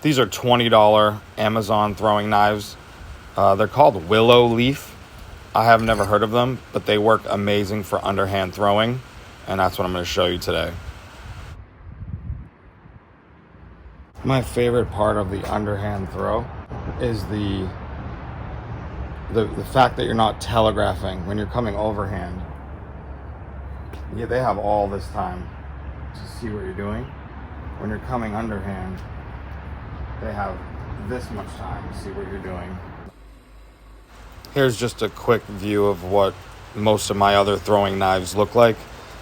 These are $20 Amazon throwing knives. They're called Willow Leaf. I have never heard of them, but they work amazing for underhand throwing, and that's what I'm going to show you today. My favorite part of the underhand throw is the fact that you're not telegraphing when you're coming overhand. Yeah, they have all this time to see what you're doing. When you're coming underhand, they have this much time to see what you're doing. Here's just a quick view of what most of my other throwing knives look like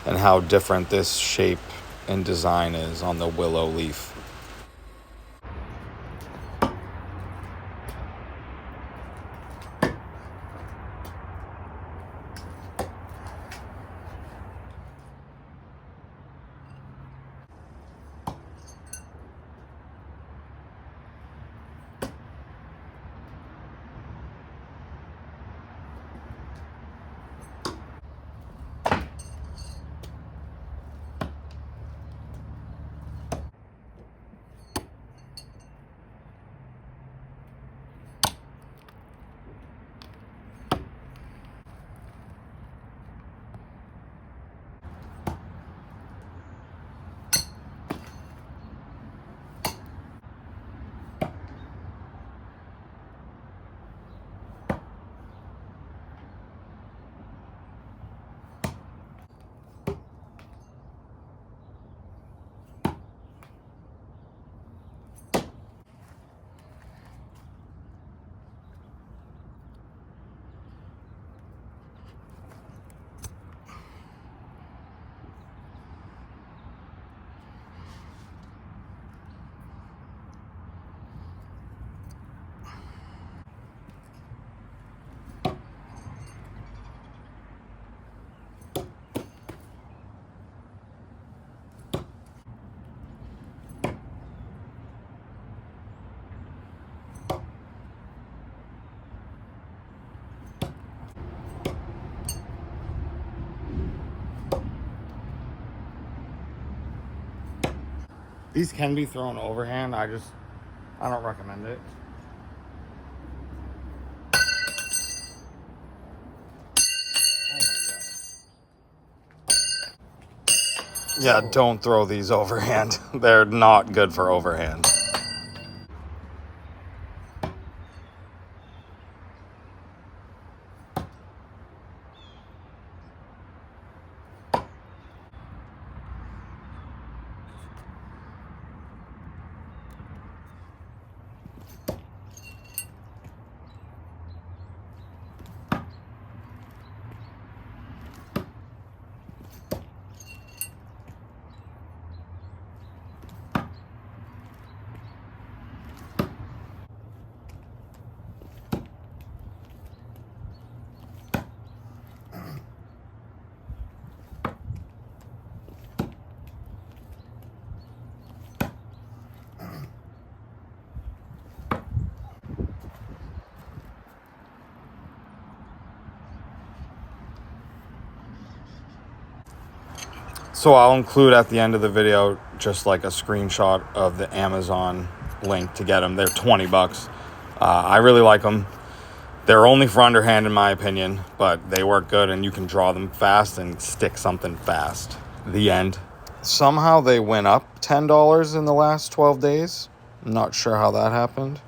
and how different this shape and design is on the Willow Leaf. These can be thrown overhand. I don't recommend it. Yeah, don't throw these overhand. They're not good for overhand. So I'll include at the end of the video just like a screenshot of the Amazon link to get them. They're $20. I really like them. They're only for underhand in my opinion, but they work good and you can draw them fast and stick something fast. The end. Somehow they went up $10 in the last 12 days. I'm not sure how that happened.